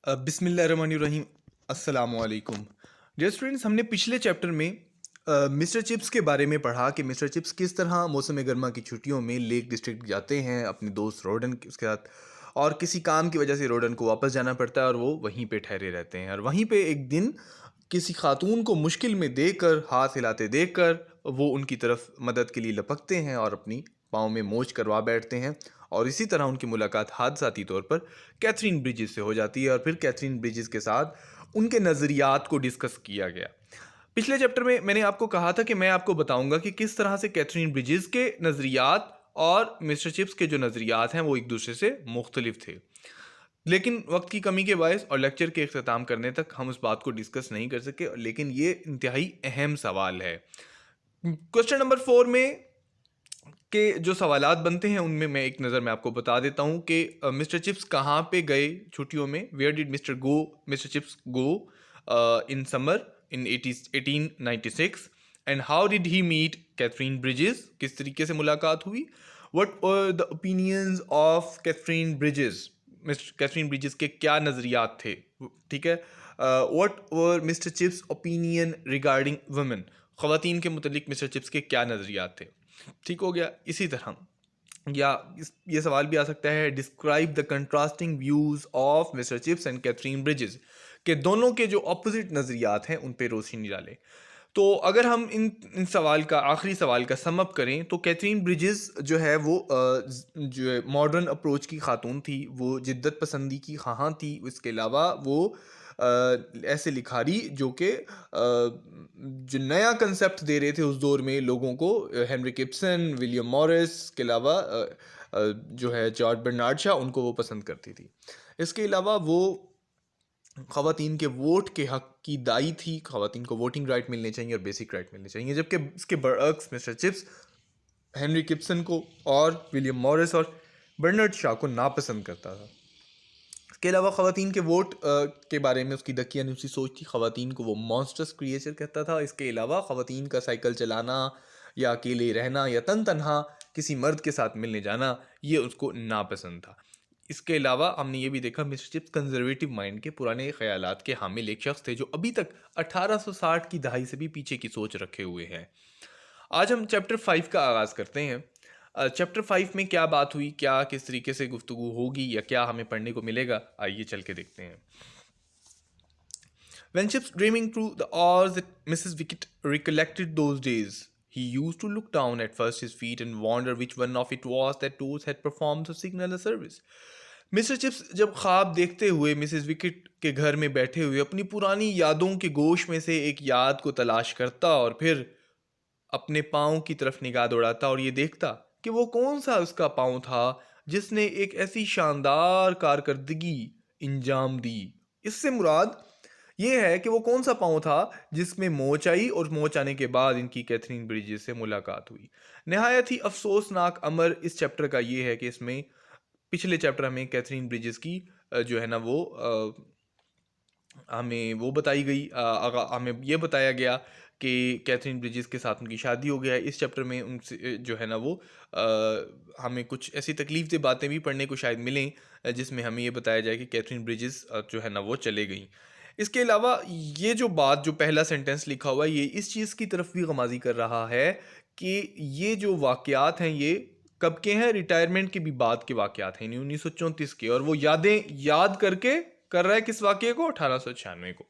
बिस्मिल्लाहिर्रहमानिर्रहीम। अस्सलामु अलैकुम। डियर स्टूडेंट्स, हमने पिछले चैप्टर में मिस्टर चिप्स के बारे में पढ़ा कि मिस्टर चिप्स किस तरह मौसम गर्मा की छुट्टियों में लेक डिस्ट्रिक्ट जाते हैं अपने दोस्त रोडन के उसके साथ, और किसी काम की वजह से रोडन को वापस जाना पड़ता है और वो वहीं पे ठहरे रहते हैं। और वहीं पे एक दिन किसी खातून को मुश्किल में देखकर, हाथ हिलाते देखकर, वो उनकी तरफ मदद के लिए लपकते हैं और अपनी पाँव में मोच करवा बैठते हैं। और इसी तरह उनकी मुलाकात हादसाती तौर पर कैथरीन ब्रिजेस से हो जाती है और फिर कैथरीन ब्रिजेस के साथ उनके नज़रियात को डिस्कस किया गया। पिछले चैप्टर में मैंने आपको कहा था कि मैं आपको बताऊंगा कि किस तरह से कैथरीन ब्रिजेस के नज़रियात और मिस्टर चिप्स के जो नज़रियात हैं वो एक दूसरे से मुख्तलिफ थे। लेकिन वक्त की कमी के बायस और लेक्चर के अख्ताम करने तक हम उस बात को डिस्कस नहीं कर सके, लेकिन ये इंतहाई अहम सवाल है। क्वेश्चन नंबर 4 में के जो सवालात बनते हैं उनमें मैं एक नज़र मैं आपको बता देता हूँ कि मिस्टर चिप्स कहाँ पे गए छुट्टियों में। Where did mister chips go in summer in 1896, and how did he meet Catherine Bridges, किस तरीके से मुलाकात हुई। What were the opinions of Catherine Bridges, mister Catherine Bridges के क्या नज़रियात थे, ठीक है। What were mister chips opinion regarding women, ख़वातीन के मुतलिक मिस्टर चिप्स के क्या नज़रियात थे। ठीक हो गया। इसी तरह या ये सवाल भी आ सकता है, describe the contrasting views of mister chips and Catherine Bridges, के दोनों के जो अपोजिट नज़रियात हैं उन पे रोशनी डालें। तो अगर हम इन सवाल का आखिरी सवाल का सम अप करें तो कैथरीन ब्रिजेस जो है वो जो मॉडर्न अप्रोच की खातून थी, वो जिद्दत पसंदी की ख़ाहाँ थी। इसके अलावा वो ऐसे लिखारी जो कि जो नया कंसेप्ट दे रहे थे उस दौर में लोगों को, हेनरी गिब्सन, विलियम मॉरिस के अलावा जो है जॉर्ज बर्नार्ड शॉ, उनको वो पसंद करती थी। इसके अलावा वो ख़वातीन के वोट के हक़ की दाई थी, ख़वातीन को वोटिंग राइट मिलने चाहिए और बेसिक राइट मिलने चाहिए। जबकि इसके बरअक्स मिस्टर चिप्स हेनरी गिब्सन को और विलियम मॉरिस और बर्नार्ड शॉ को नापसंद करता था। इसके अलावा ख़वातीन के वोट के बारे में उसकी दकियानूसी सोच थी। ख़वातीन को वो मॉन्स्टर्स क्रिएचर कहता था। इसके अलावा ख़वातीन का साइकिल चलाना या अकेले रहना या तन तनहा किसी मर्द के साथ मिलने जाना, ये उसको नापसंद था। इसके अलावा हमने ये भी देखा मिस्टर चिप्स कंजर्वेटिव माइंड के पुराने ख्यालात के हामिल एक शख्स थे जो अभी तक 1860 की दहाई से भी पीछे की सोच रखे हुए हैं। आज हम चैप्टर 5 का आगाज़ करते हैं। चैप्टर 5 में क्या बात हुई, क्या किस तरीके से गुफ्तगू होगी या क्या हमें पढ़ने को मिलेगा, आइए चल के देखते हैं। When Chips dreaming through the hours that Mrs. Wicket recollected those days, he used to look down at first his feet and wonder which one of it was that toes had performed to signal a service. Mister chips जब ख्वाब देखते हुए Mrs wicket के घर में बैठे हुए अपनी पुरानी यादों के गोश में से एक याद को तलाश करता और फिर अपने पाँव की तरफ निगाह दौड़ाता और ये देखता कि वो कौन सा उसका पाँव था जिसने एक ऐसी शानदार कारकर्दगी इंजाम दी। इससे मुराद ये है कि वो कौन सा पाँव था जिसमें मोच आई और मोच आने के बाद इनकी कैथरीन ब्रिजेस से मुलाकात हुई। नहायत ही अफसोसनाक अमर इस चैप्टर का ये है कि इसमें पिछले चैप्टर में कैथरीन ब्रिजेस की जो है ना वो हमें वो बताई गई, हमें ये बताया गया कि कैथरीन ब्रिजेस के साथ उनकी शादी हो गया है। इस चैप्टर में उनसे जो है ना वो हमें कुछ ऐसी तकलीफ दे बातें भी पढ़ने को शायद मिलें जिसमें हमें ये बताया जाए कि कैथरीन ब्रिजेस जो है ना वो चले गई। इसके अलावा ये जो बात, जो पहला सेंटेंस लिखा हुआ है, ये इस चीज़ की तरफ भी गमाजी कर रहा है कि ये जो वाक़यात हैं ये कब के हैं, रिटायरमेंट के भी बाद के वाक़यात हैं, 1934 के, और वो यादें याद करके कर रहा है किस वाक़ये को, 1896 को।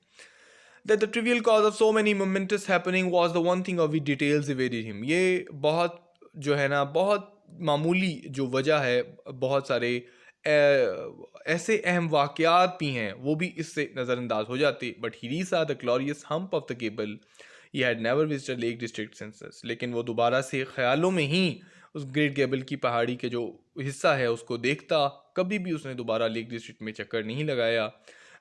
That the trivial cause of so many momentous happening was the one thing of which details evaded him. ये बहुत जो है ना बहुत मामूली जो वजह है, बहुत सारे ऐसे अहम वाक़यात भी हैं वो भी इससे नज़रअंदाज हो जाते। But he reached the glorious hump of the cable, he had never visited lake district since, लेकिन वो दोबारा से ख्यालों में ही उस ग्रेट गेबल की पहाड़ी के जो हिस्सा है उसको देखता, कभी भी उसने दोबारा लेक डिस्ट्रिक्ट में चक्कर नहीं लगाया।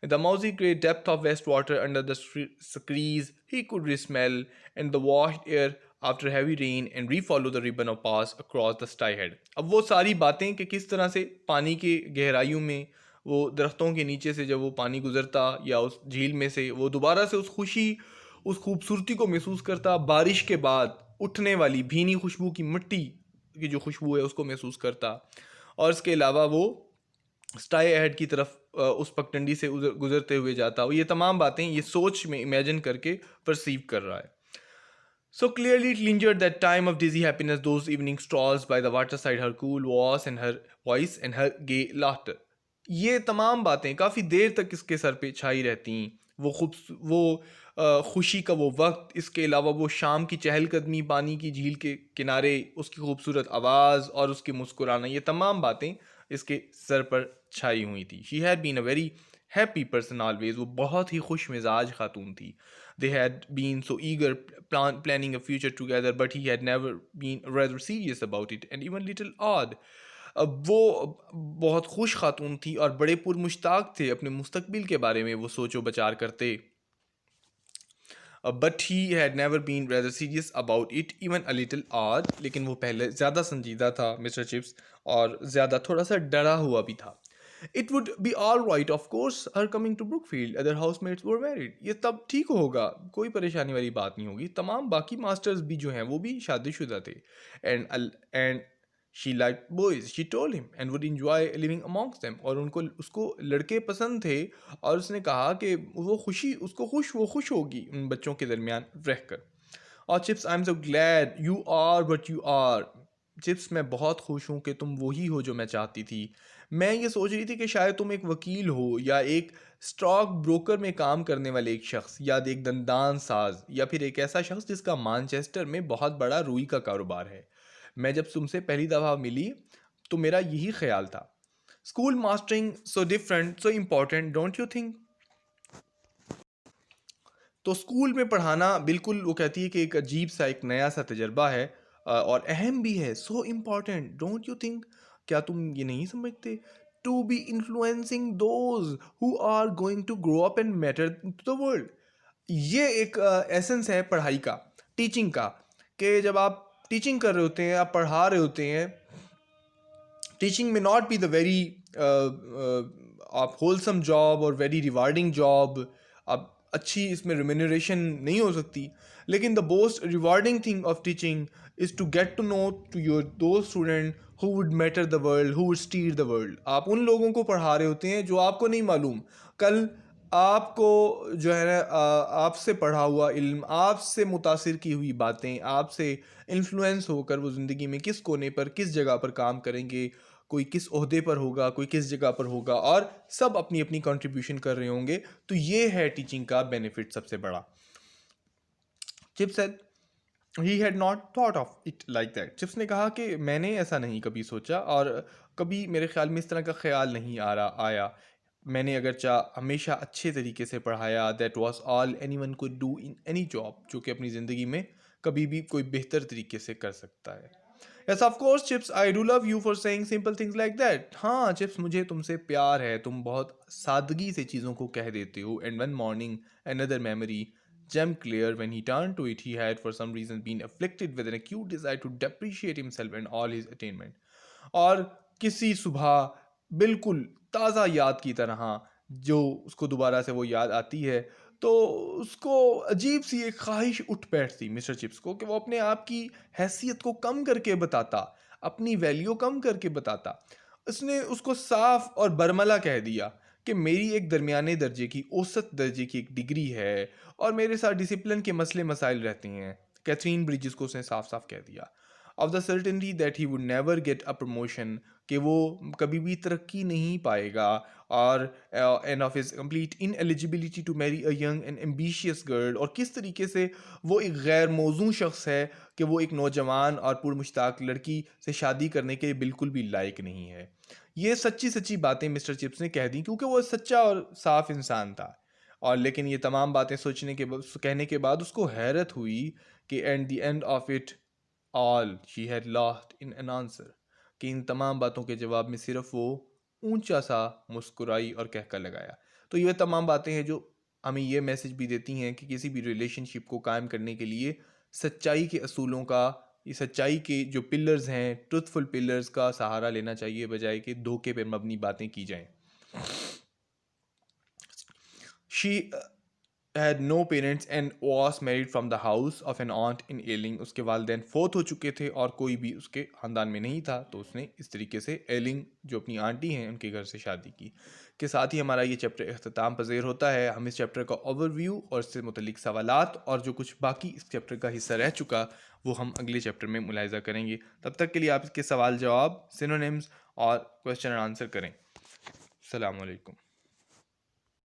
In the mousy grey depth of west water under the screes, he could smell and the washed air after heavy rain and refollow the ribbon of pass across the sky head. अब वो सारी बातें कि किस तरह से पानी के गहराइयों में वो दरख्तों के नीचे से जब वो पानी गुजरता या उस झील में से वो दोबारा से उस खुशी, उस खूबसूरती को महसूस करता, बारिश के बाद उठने वाली भीनी खुशबू की मिट्टी की जो खुशबू है उसको महसूस करता। और इसके अलावा वो स्टाई हेड की तरफ उस पगडंडी से गुजरते हुए जाता हो। ये तमाम बातें ये सोच में इमेजिन करके परसीव कर रहा है। So clearly it lingered that time of dizzy happiness, those evening strolls by the waterside, her cool voice and her gay laughter. ये तमाम बातें काफ़ी देर तक इसके सर पे छाई रहती। वो खुशी का वो वक्त, इसके अलावा वो शाम की चहलकदमी, पानी की झील के किनारे, उसकी खूबसूरत आवाज़ और उसकी मुस्कुराना, ये तमाम बातें इसके सर पर छाई हुई थी। She had been a very happy person always, वो बहुत ही खुश मिजाज खातून थी। They had been so eager planning a future together, but he had never been rather serious about it and even little odd. अब वो बहुत खुश खातून थी और बड़े पुरमुश्ताक थे अपने मुस्तकबिल के बारे में वो सोचो बचार करते। But he had never been rather serious about it even a little odd, लेकिन वो पहले ज़्यादा संजीदा था मिस्टर चिप्स, और ज़्यादा थोड़ा सा डरा हुआ भी था। It would be all right of course her coming to Brookfield, other housemates were married, ये तब ठीक होगा, कोई परेशानी वाली बात नहीं होगी, तमाम बाकी मास्टर्स भी जो हैं वो भी शादीशुदा थे। And she like boys, she told him, and would enjoy living amongst them, और उनको उसको लड़के पसंद थे, और उसने कहा कि वो खुश होगी उन बच्चों के दरमियान रहकर। और chips, I am so glad you are what you are. Chips, मैं बहुत खुश हूँ कि तुम वही हो जो मैं चाहती थी। मैं ये सोच रही थी कि शायद तुम एक वकील हो, या एक स्टॉक ब्रोकर में काम करने वाले एक शख्स, या एक दंदान साज, या फिर एक ऐसा शख्स जिसका मानचेस्टर में बहुत बड़ा रुई का कारोबार है। मैं जब तुमसे पहली दफ़ा मिली तो मेरा यही ख्याल था। School mastering so different, so important, don't you think? तो स्कूल में पढ़ाना बिल्कुल, वो कहती है कि एक अजीब सा, एक नया सा तजर्बा है, और अहम भी है। So important, don't you think? क्या तुम ये नहीं समझते? To be influencing those who are going to grow up and matter to the world. ये एक एसेंस है पढ़ाई का, टीचिंग का, कि जब आप टीचिंग कर रहे होते हैं, आप पढ़ा रहे होते हैं, टीचिंग में नॉट बी द वेरी आप होलसम जॉब और वेरी रिवार्डिंग जॉब, आप अच्छी इसमें रिम्यूनरेशन नहीं हो सकती, लेकिन the most rewarding thing of teaching is to get to know to your दो student who would matter the world, who would steer the world. आप उन लोगों को पढ़ा रहे होते हैं जो आपको नहीं मालूम कल आपको जो है ना, आपसे पढ़ा हुआ इल्म, आपसे मुतासिर की हुई बातें, आपसे इन्फ्लुएंस होकर वो ज़िंदगी में किस कोने पर, किस जगह पर काम करेंगे, कोई किस ओहदे पर होगा, कोई किस जगह पर होगा, और सब अपनी अपनी कंट्रीब्यूशन कर रहे होंगे। तो ये है टीचिंग का बेनिफिट सबसे बड़ा। Chip said he had not thought of it like that. Chips ने कहा कि मैंने ऐसा नहीं कभी सोचा, और कभी मेरे ख्याल में इस तरह का ख्याल नहीं आया। मैंने अगर हमेशा अच्छे तरीके से पढ़ाया, that was all any one could do in any job, जो कि अपनी ज़िंदगी में कभी भी कोई बेहतर तरीके से कर सकता है। Yes of course chips, I do love you for saying simple things like that. हाँ चिप्स, मुझे तुमसे प्यार है, तुम बहुत सादगी से चीज़ों को कह देते हो। And one morning another memory gem clear when he turned to it, he had for some reason been afflicted with an acute desire to depreciate himself and all his attainment। और किसी सुबह बिल्कुल ताज़ा याद की तरह जो उसको दोबारा से वो याद आती है, तो उसको अजीब सी एक ख्वाहिश उठ बैठती मिस्टर चिप्स को, कि वो अपने आप की हैसियत को कम करके बताता, अपनी वैल्यू कम करके बताता। उसने उसको साफ और बरमला कह दिया कि मेरी एक दरमियाने दर्जे की, औसत दर्जे की एक डिग्री है, और मेरे साथ डिसिप्लिन के मसले मसाइल रहते हैं। कैथरीन ब्रिजेस को उसने साफ साफ कह दिया। Of the certainty that he would never get a promotion, कि वो कभी भी तरक्की नहीं पाएगा, और and of his complete ineligibility to marry a young and ambitious girl, और किस तरीके से वो एक गैर मौजू शख्स है, कि वो एक नौजवान और पुरमुश्ताक लड़की से शादी करने के बिल्कुल भी लायक नहीं है। ये सच्ची सच्ची बातें मिस्टर चिप्स ने कह दी, क्योंकि वो सच्चा और साफ इंसान था। और लेकिन ये तमाम बातें कहने के बाद उसको हैरत हुई कि at the end of it all she had lost in an answer, कि इन तमाम बातों के जवाब में सिर्फ वो ऊंचा सा मुस्कुराई और कहकर लगाया। तो ये तमाम बातें हैं जो हमें ये मैसेज भी देती हैं कि किसी भी रिलेशनशिप को कायम करने के लिए सच्चाई के असूलों का, ये सच्चाई के जो पिलर्स हैं, ट्रुथफुल पिलर्स का सहारा लेना चाहिए, बजाय कि धोखे पर मबनी बातें की जाएं। She had no parents and was married from the house of an aunt in Ealing. उसके वालिदैन फोत हो चुके थे और कोई भी उसके ख़ानदान में नहीं था, तो उसने इस तरीके से एलिंग जो अपनी आंटी हैं उनके घर से शादी की। के साथ ही हमारा ये चैप्टर अख्ताम पज़ीर होता है। हम इस चैप्टर का ओवरव्यू और इससे मुतल्लिक सवालात और जो कुछ बाकी इस चैप्टर का हिस्सा रह चुका वो हम अगले चैप्टर में मुलाहिज़ा करेंगे। तब तक के लिए आप इसके सवाल जवाब, सिनोनिम्स और क्वेश्चन एंड आंसर करें। अस्सलाम वालेकुम।